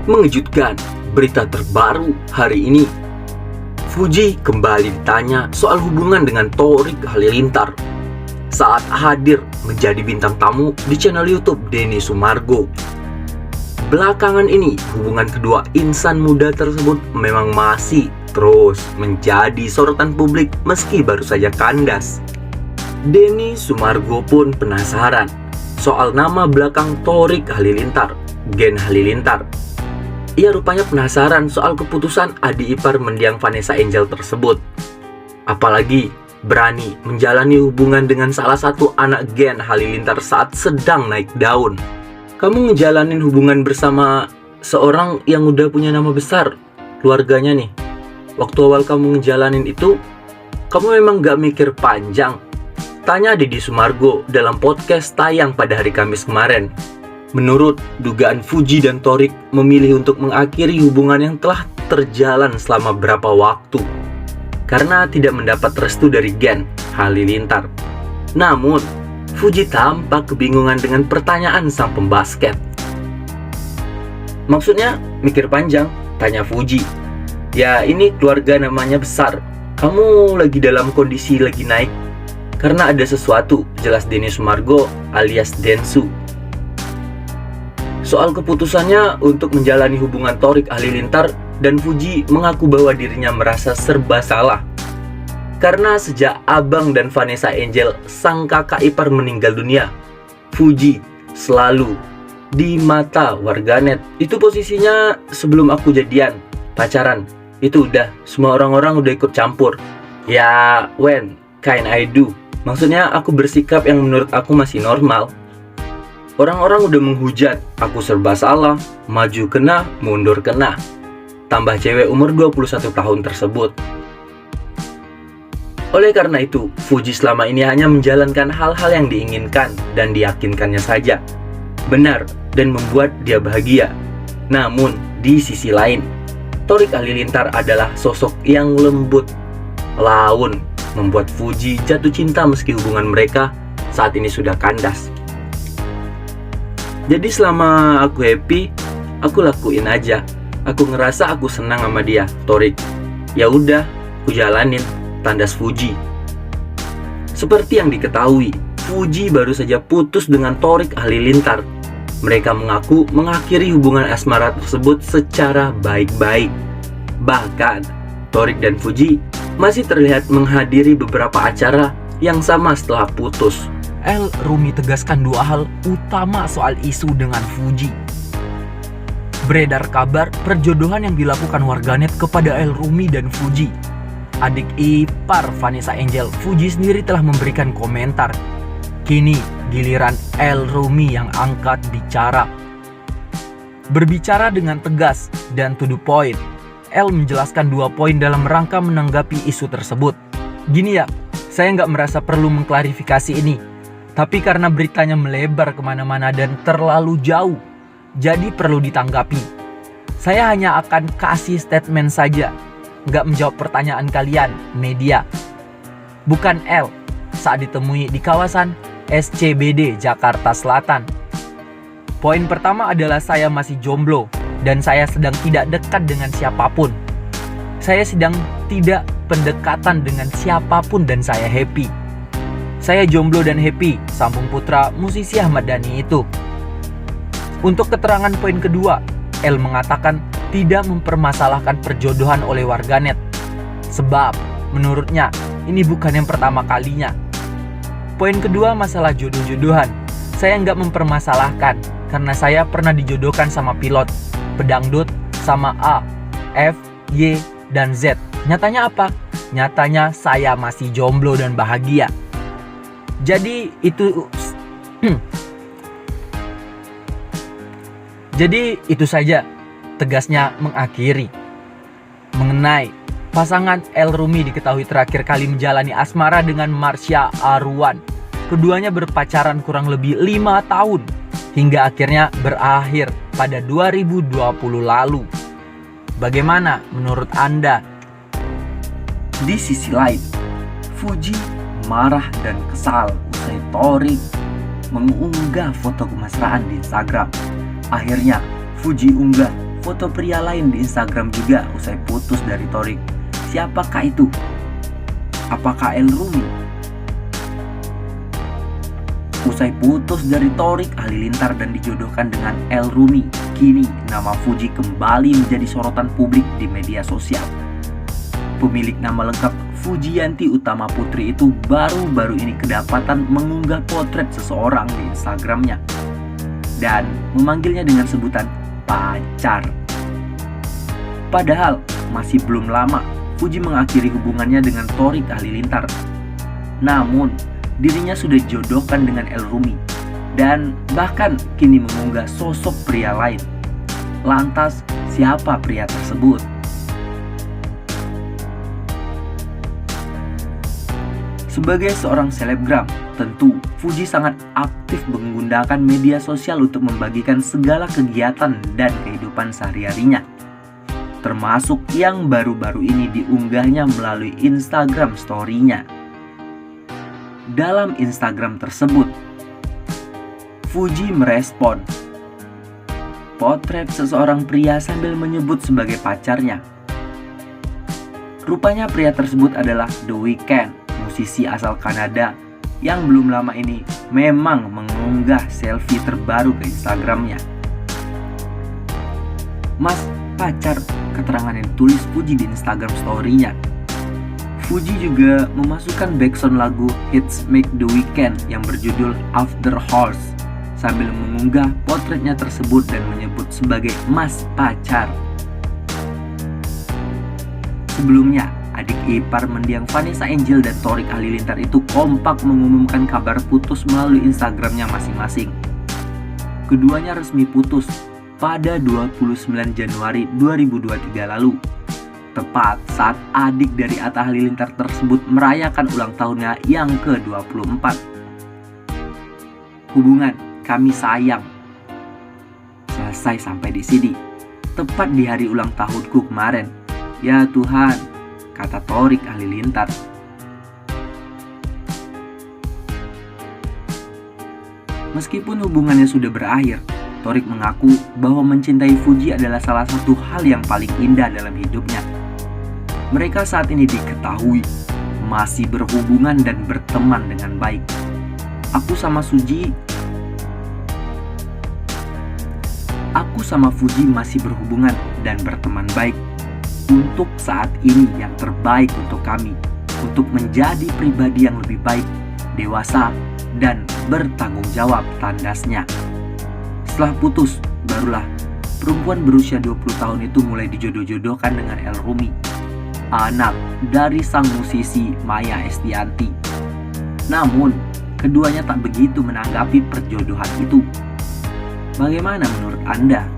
Mengejutkan, berita terbaru hari ini. Fuji kembali ditanya soal hubungan dengan Torik Halilintar saat hadir menjadi bintang tamu di channel YouTube Denny Sumargo. Belakangan ini, hubungan kedua insan muda tersebut memang masih terus menjadi sorotan publik meski baru saja kandas. Denny Sumargo pun penasaran soal nama belakang Torik Halilintar, Gen Halilintar. Ia rupanya penasaran soal keputusan adik ipar mendiang Vanessa Angel tersebut. Apalagi berani menjalani hubungan dengan salah satu anak Gen Halilintar saat sedang naik daun. Kamu ngejalanin hubungan bersama seorang yang udah punya nama besar, keluarganya nih. Waktu awal kamu ngejalanin itu, kamu memang gak mikir panjang? Tanya Deddy Sumargo dalam podcast tayang pada hari Kamis kemarin. Menurut dugaan, Fuji dan Torik memilih untuk mengakhiri hubungan yang telah terjalan selama berapa waktu karena tidak mendapat restu dari Gen Halilintar. Namun, Fuji tampak kebingungan dengan pertanyaan sang pembasket. Maksudnya mikir panjang? Tanya Fuji. Ya, ini keluarga namanya besar. Kamu lagi dalam kondisi lagi naik karena ada sesuatu, jelas Denny Sumargo alias Densu. Soal keputusannya untuk menjalani hubungan Torik Halilintar, dan Fuji mengaku bahwa dirinya merasa serba salah. Karena sejak abang dan Vanessa Angel, sang kakak ipar, meninggal dunia, Fuji selalu di mata warganet itu posisinya sebelum aku jadian, pacaran. Itu udah, semua orang-orang udah ikut campur. Ya, when can I do? Maksudnya aku bersikap yang menurut aku masih normal. Orang-orang udah menghujat, aku serba salah, maju kena, mundur kena. Tambah cewek umur 21 tahun tersebut. Oleh karena itu, Fuji selama ini hanya menjalankan hal-hal yang diinginkan dan diyakinkannya saja. Benar dan membuat dia bahagia. Namun, di sisi lain, Torik Halilintar adalah sosok yang lembut, laun, membuat Fuji jatuh cinta meski hubungan mereka saat ini sudah kandas. Jadi selama aku happy, aku lakuin aja. Aku ngerasa aku senang sama dia, Torik. Ya udah, aku jalanin, tandas Fuji. Seperti yang diketahui, Fuji baru saja putus dengan Torik Halilintar. Mereka mengaku mengakhiri hubungan asmara tersebut secara baik-baik. Bahkan, Torik dan Fuji masih terlihat menghadiri beberapa acara yang sama setelah putus. El Rumi tegaskan dua hal utama soal isu dengan Fuji. Beredar kabar perjodohan yang dilakukan warganet kepada El Rumi dan Fuji. Adik ipar Vanessa Angel, Fuji sendiri telah memberikan komentar. Kini giliran El Rumi yang angkat bicara. Berbicara dengan tegas dan to the point, El menjelaskan 2 poin dalam rangka menanggapi isu tersebut. Gini ya, saya nggak merasa perlu mengklarifikasi ini. Tapi karena beritanya melebar kemana-mana dan terlalu jauh, jadi perlu ditanggapi. Saya hanya akan kasih statement saja, nggak menjawab pertanyaan kalian, media. Bukan El, saat ditemui di kawasan SCBD Jakarta Selatan. Poin pertama adalah saya masih jomblo. Dan saya sedang tidak dekat dengan siapapun. Saya sedang tidak pendekatan dengan siapapun dan saya happy. Saya jomblo dan happy, sambung putra musisi Ahmad Dhani itu. Untuk keterangan poin kedua, El mengatakan tidak mempermasalahkan perjodohan oleh warganet. Sebab, menurutnya, ini bukan yang pertama kalinya. Poin kedua masalah jodoh-jodohan. Saya nggak mempermasalahkan, karena saya pernah dijodohkan sama pilot, pedangdut, sama A, F, Y, dan Z. Nyatanya apa? Nyatanya saya masih jomblo dan bahagia. Jadi itu saja, tegasnya mengakhiri. Mengenai pasangan El Rumi diketahui terakhir kali menjalani asmara dengan Marsha Arwan. Keduanya berpacaran kurang lebih 5 tahun. Hingga akhirnya berakhir pada 2020 lalu. Bagaimana menurut Anda? Di sisi lain, Fuji marah dan kesal usai Torik mengunggah foto kemesraan di Instagram. Akhirnya, Fuji unggah foto pria lain di Instagram juga usai putus dari Thorik. Siapakah itu? Apakah El Rumi? Usai putus dari Thorik Halilintar dan dijodohkan dengan El Rumi, kini nama Fuji kembali menjadi sorotan publik di media sosial. Pemilik nama lengkap Fujiyanti Utama Putri itu baru-baru ini kedapatan mengunggah potret seseorang di Instagramnya dan memanggilnya dengan sebutan pacar. Padahal masih belum lama Fuji mengakhiri hubungannya dengan Thorik Halilintar. Namun dirinya sudah dijodohkan dengan El Rumi dan bahkan kini mengunggah sosok pria lain. Lantas siapa pria tersebut? Sebagai seorang selebgram, tentu Fuji sangat aktif menggunakan media sosial untuk membagikan segala kegiatan dan kehidupan sehari-harinya, termasuk yang baru-baru ini diunggahnya melalui Instagram story-nya. Dalam Instagram tersebut, Fuji merespon potret seseorang pria sambil menyebut sebagai pacarnya. Rupanya pria tersebut adalah The Weeknd, musisi asal Kanada yang belum lama ini memang mengunggah selfie terbaru ke Instagramnya. Mas, pacar, keterangan yang ditulis Fuji di Instagram story-nya. Fuji juga memasukkan backsound lagu hits Make The Weeknd yang berjudul After Hours sambil mengunggah potretnya tersebut dan menyebut sebagai Mas Pacar. Sebelumnya, adik ipar mendiang Vanessa Angel dan Thorik Halilintar itu kompak mengumumkan kabar putus melalui Instagramnya masing-masing. Keduanya resmi putus pada 29 Januari 2023 lalu, tepat saat adik dari Atta Halilintar tersebut merayakan ulang tahunnya yang ke-24. Hubungan kami sayang selesai sampai di sini, tepat di hari ulang tahunku kemarin. Ya Tuhan, kata Thorik Halilintar. Meskipun hubungannya sudah berakhir, Thorik mengaku bahwa mencintai Fuji adalah salah satu hal yang paling indah dalam hidupnya. Mereka saat ini diketahui masih berhubungan dan berteman dengan baik. Aku sama Fuji masih berhubungan dan berteman baik. Untuk saat ini yang terbaik untuk kami, untuk menjadi pribadi yang lebih baik, dewasa, dan bertanggung jawab, tandasnya. Setelah putus, barulah perempuan berusia 20 tahun itu mulai dijodoh-jodohkan dengan El Rumi, anak dari sang musisi Maya Estianty. Namun, keduanya tak begitu menanggapi perjodohan itu. Bagaimana menurut Anda?